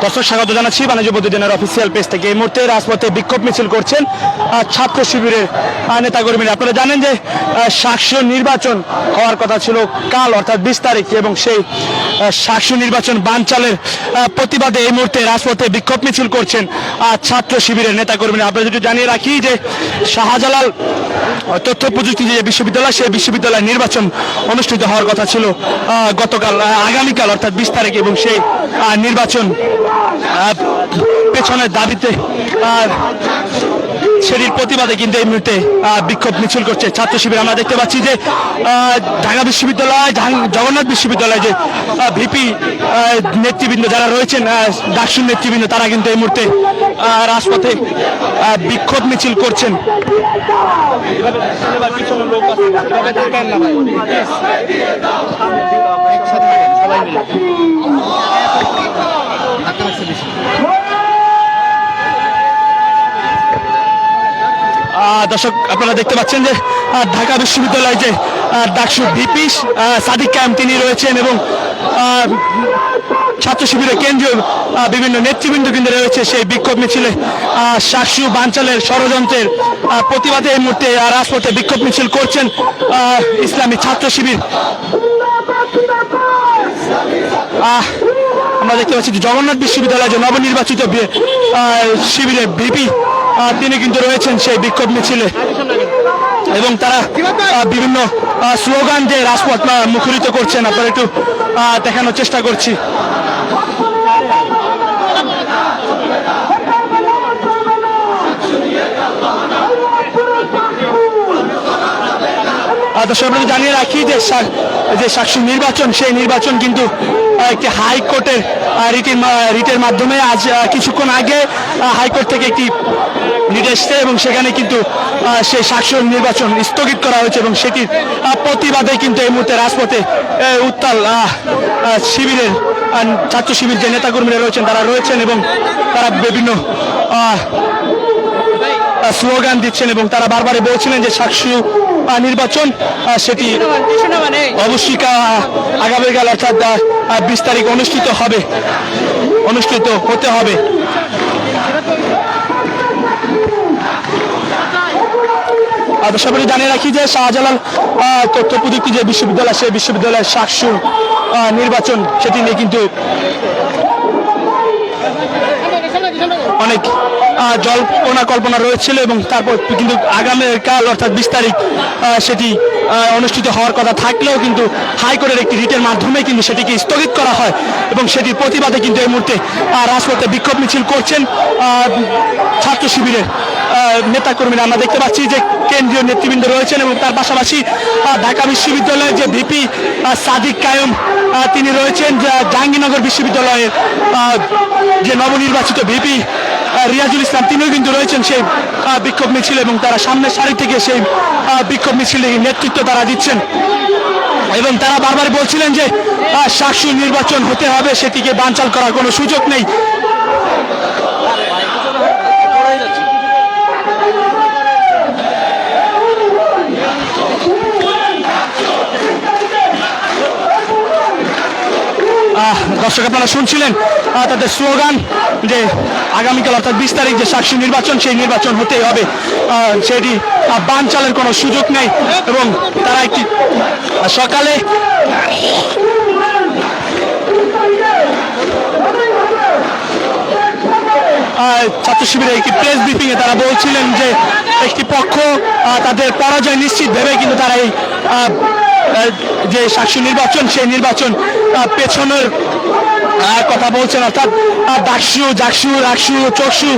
দর্শক স্বাগত জানাচ্ছি বাণিজ্য প্রতিদিনের অফিসিয়াল পেজ থেকে। এই মুহূর্তে রাজপথে বিক্ষোভ মিছিল করছেন ছাত্র শিবিরের নেতাকর্মীরা। আপনারা জানেন যে শাকসু নির্বাচন হওয়ার কথা ছিল কাল অর্থাৎ 20 তারিখ, এবং সেই শাকসু নির্বাচন বানচালের প্রতিবাদে এই মুহূর্তে রাজপথে বিক্ষোভ মিছিল করছেন ছাত্র শিবিরের নেতাকর্মীরা। আপনারা যদি জানিয়ে রাখি যে শাহজালাল তথ্য প্রযুক্তি যে বিশ্ববিদ্যালয়, সেই বিশ্ববিদ্যালয় নির্বাচন অনুষ্ঠিত হওয়ার কথা ছিল গতকাল আগামীকাল অর্থাৎ 20 তারিখ, এবং সেই নির্বাচন পেছনের দাবিতে সেটির প্রতিবাদে কিন্তু এই মুহূর্তে বিক্ষোভ মিছিল করছে ছাত্র শিবির। আমরা দেখতে পাচ্ছি যে ঢাকা বিশ্ববিদ্যালয়, জগন্নাথ বিশ্ববিদ্যালয় যে ভিপি নেতৃবৃন্দ যারা রয়েছেন, ডাকসুর নেতৃবৃন্দ, তারা কিন্তু এই মুহূর্তে রাজপথে বিক্ষোভ মিছিল করছেন। দর্শক আপনারা দেখতে পাচ্ছেন যে ঢাকা বিশ্ববিদ্যালয় যে ডাকসু ভিপি সাদিক কায়েম তিনি রয়েছেন, এবং ছাত্র শিবিরের কেন্দ্রীয় বিভিন্ন নেতৃবৃন্দ কিন্তু রয়েছে সেই বিক্ষোভ মিছিলে। শাকসু বানচালের ষড়যন্ত্রের প্রতিবাদে এই মুহূর্তে রাজপথে বিক্ষোভ মিছিল করছেন ইসলামী ছাত্র শিবির। আমরা দেখতে পাচ্ছি জগন্নাথ বিশ্ববিদ্যালয় যে নবনির্বাচিত শিবিরের ভিপি তিনি কিন্তু রয়েছেন সেই বিক্ষোভ মিছিলে, এবং তারা বিভিন্ন স্লোগান যে রাজপথ মুখরিত করছেন। আপনারা একটু দেখানোর চেষ্টা করছি। দর্শক আপনাদের জানিয়ে রাখি যে শাকসু নির্বাচন, সেই নির্বাচন কিন্তু একটি হাইকোর্টের রিটের মাধ্যমে আজ কিছুক্ষণ আগে হাইকোর্ট থেকে একটি রিট এসছে, এবং সেখানে কিন্তু সেই শাকসু নির্বাচন স্থগিত করা হয়েছে, এবং সেটির প্রতিবাদে কিন্তু এই মুহূর্তে রাজপথে উত্তাল শিবিরের ছাত্র শিবির যে নেতাকর্মীরা রয়েছেন তারা রয়েছেন, এবং তারা বিভিন্ন স্লোগান দিচ্ছেন, এবং তারা বারবারই বলছিলেন যে শাকসু নির্বাচন সেটি অবশ্যই আগামীকাল অর্থাৎ 20 তারিখ অনুষ্ঠিত হতে হবে। সবাই জানিয়ে রাখি যে শাহজালাল তথ্য প্রযুক্তি যে বিশ্ববিদ্যালয়, সেই বিশ্ববিদ্যালয়ের শাকসু নির্বাচন সেটি নিয়ে কিন্তু অনেক জল্পনা কল্পনা রয়েছিল, এবং তারপর কিন্তু আগামীকাল অর্থাৎ 20 তারিখ সেটি অনুষ্ঠিত হওয়ার কথা থাকলেও কিন্তু হাইকোর্টের একটি রিটের মাধ্যমে কিন্তু সেটিকে স্থগিত করা হয়, এবং সেটির প্রতিবাদে কিন্তু এই মুহূর্তে রাজপথে বিক্ষোভ মিছিল করছেন ছাত্র শিবিরের নেতাকর্মীরা। আমরা দেখতে পাচ্ছি যে কেন্দ্রীয় নেতৃবৃন্দ রয়েছেন, এবং তার পাশাপাশি ঢাকা বিশ্ববিদ্যালয়ের যে ভিপি সাদিক কায়েম তিনি রয়েছেন, জাহাঙ্গীরনগর বিশ্ববিদ্যালয়ের যে নবনির্বাচিত ভিপি রিয়াজুল ইসলাম তিনিও কিন্তু রয়েছেন সেই বিক্ষোভ মিছিল, এবং তারা সামনের সারি থেকে সেই বিক্ষোভ মিছিলে নেতৃত্ব তারা দিচ্ছেন, এবং তারা বারবার বলছিলেন যে শাকসু নির্বাচন হতে হবে, সেটিকে বানচাল করার কোনো সুযোগ নেই। দর্শক আপনারা শুনছিলেন তাদের স্লোগান যে আগামীকাল অর্থাৎ 20 তারিখ যে শাকসু নির্বাচন, সেই নির্বাচন হতেই হবে, সেটি বানচালের কোনো সুযোগ নেই। এবং তারা একটি সকালে ছাত্র শিবিরের একটি প্রেস ব্রিফিংয়ে তারা বলছিলেন যে একটি পক্ষ তাদের পরাজয় নিশ্চিত ভেবে কিন্তু তারা এই যে শাকসু নির্বাচন, সেই নির্বাচন পেছনের কথা বলছেন, অর্থাৎ ডাকসু, জাকসু, রাকসু, চকসু,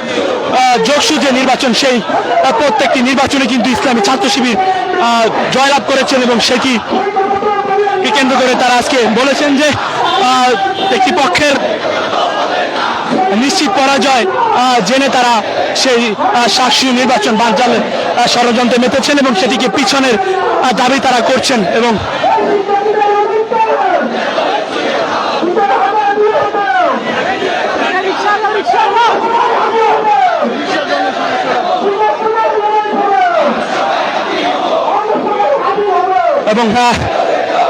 যোগসু যে নির্বাচন, সেই প্রত্যেকটি নির্বাচনে কিন্তু ইসলামী ছাত্র শিবির জয়লাভ করেছেন, এবং সেটি কেন্দ্র করে তারা আজকে বলেছেন যে একটি পক্ষের নিশ্চিত পরাজয় জেনে তারা সেই শাকসু নির্বাচন বানচালের ষড়যন্ত্রে মেতেছেন, এবং সেটিকে পিছনের দাবি তারা করছেন। এবং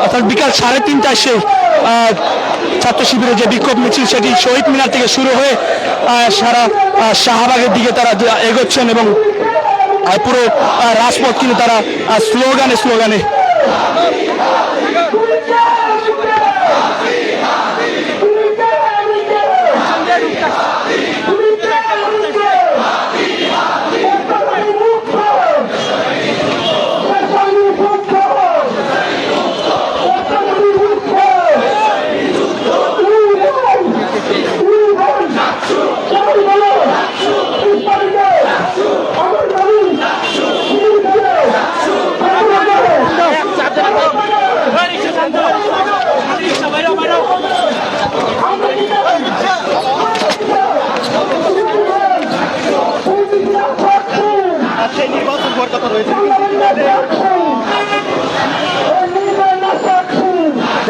অর্থাৎ বিকাল 3:30টায় সেই ছাত্র শিবিরের যে বিক্ষোভ মিছিল সেটি শহীদ মিনার থেকে শুরু হয়ে সারা শাহবাগের দিকে তারা এগোচ্ছেন এবং পুরো রাজপথ কিন্তু তারা স্লোগানে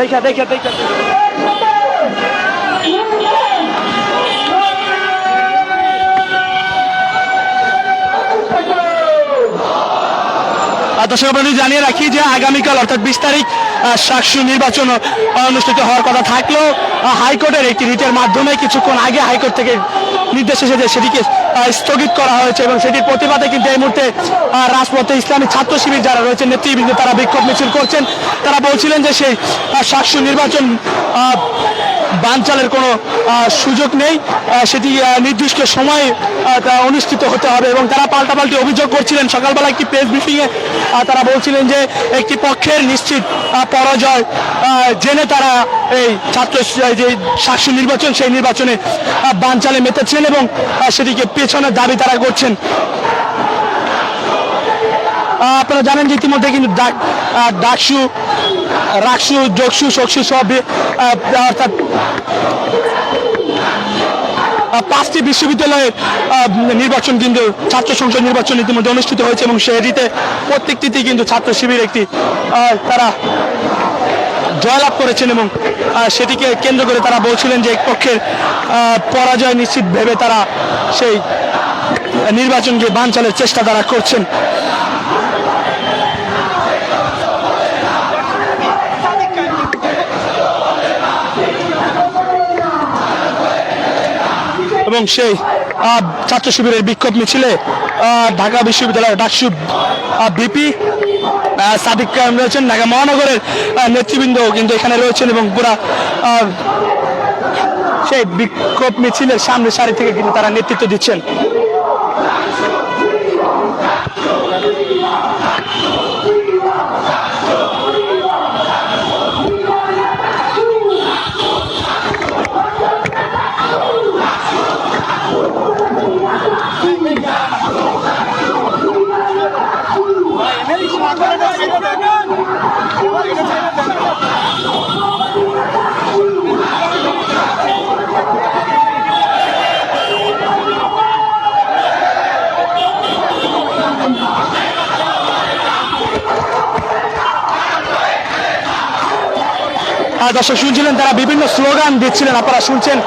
দেখা দর্শক আপনাদের জানিয়ে রাখি যে আগামীকাল অর্থাৎ 20 তারিখ শাকসু নির্বাচন অনুষ্ঠিত হওয়ার কথা থাকলেও হাইকোর্টের একটি রিটের মাধ্যমে কিছুক্ষণ আগে হাইকোর্ট থেকে নির্দেশ এসেছে সেটিকে স্থগিত করা হয়েছে এবং সেটির প্রতিবাদে কিন্তু এই মুহূর্তে রাজপথে ইসলামী ছাত্র শিবির যারা রয়েছে নেতৃবৃন্দ তারা বিক্ষোভ মিছিল করছেন। তারা বলছিলেন যে সেই শাকসু নির্বাচন বানচালের কোনো সুযোগ নেই, সেটি নির্দিষ্ট সময়ে অনুষ্ঠিত হতে হবে এবং তারা পাল্টাপাল্টি অভিযোগ করছিলেন। সকালবেলা একটি প্রেস ব্রিফিংয়ে তারা বলছিলেন যে একটি পক্ষের নিশ্চিত পরাজয় জেনে তারা এই ছাত্র যে শাকসু নির্বাচন সেই নির্বাচনে বানচালে মেতেছেন এবং সেটিকে পেছনের দাবি তারা করছেন। আপনারা জানেন যে ইতিমধ্যে কিন্তু ডাকসু, রাকসু, যোগসু, সকসু সব অর্থাৎ 5টি বিশ্ববিদ্যালয়ের নির্বাচন কিন্তু ছাত্র সংসদ নির্বাচন ইতিমধ্যে অনুষ্ঠিত হয়েছে এবং সেটিতে প্রত্যেকটিতেই কিন্তু ছাত্র শিবির একটি তারা জয়লাভ করেছেন এবং সেটিকে কেন্দ্র করে তারা বলছিলেন যে এক পক্ষের পরাজয় নিশ্চিত ভেবে তারা সেই নির্বাচনকে বানচালের চেষ্টা তারা করছেন। এবং সেই ছাত্র শিবিরের বিক্ষোভ মিছিলে ঢাকা বিশ্ববিদ্যালয়ের ডাকসু ভিপি সাদিক কায়েম রয়েছেন, ঢাকা মহানগরের নেতৃবৃন্দ কিন্তু এখানে রয়েছেন এবং পুরা সেই বিক্ষোভ মিছিলের সামনে সারি থেকে কিন্তু তারা নেতৃত্ব দিচ্ছেন। দর্শক শুনছিলেন তারা বিভিন্ন স্লোগান দিচ্ছিলেন, আপনারা শুনছেন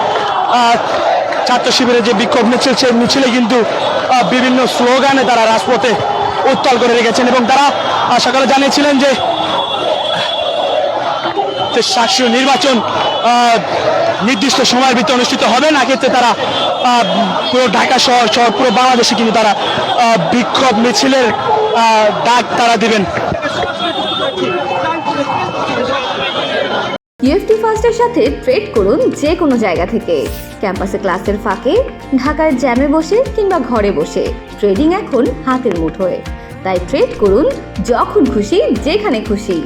ছাত্র শিবিরের যে বিক্ষোভ মিছিল সেই মিছিলে কিন্তু বিভিন্ন স্লোগানে তারা রাজপথে উত্তাল করে রেখেছেন এবং তারা সকালে জানিয়েছিলেন যে শাকসু নির্বাচন নির্দিষ্ট সময়ের ভিতরে অনুষ্ঠিত হবে না, ক্ষেত্রে তারা পুরো ঢাকা শহর পুরো বাংলাদেশে কিন্তু তারা বিক্ষোভ মিছিলের ডাক তারা দিবেন। ইউএফটি ফার্স্টের সাথে ট্রেড করুন যে কোনো জায়গা থেকে। ক্যাম্পাসে ক্লাসের ফাঁকে, ঢাকার জ্যামে বসে কিংবা ঘরে বসে ট্রেডিং এখন হাতের মুঠোয়। তাই ট্রেড করুন যখন খুশি যেখানে খুশি।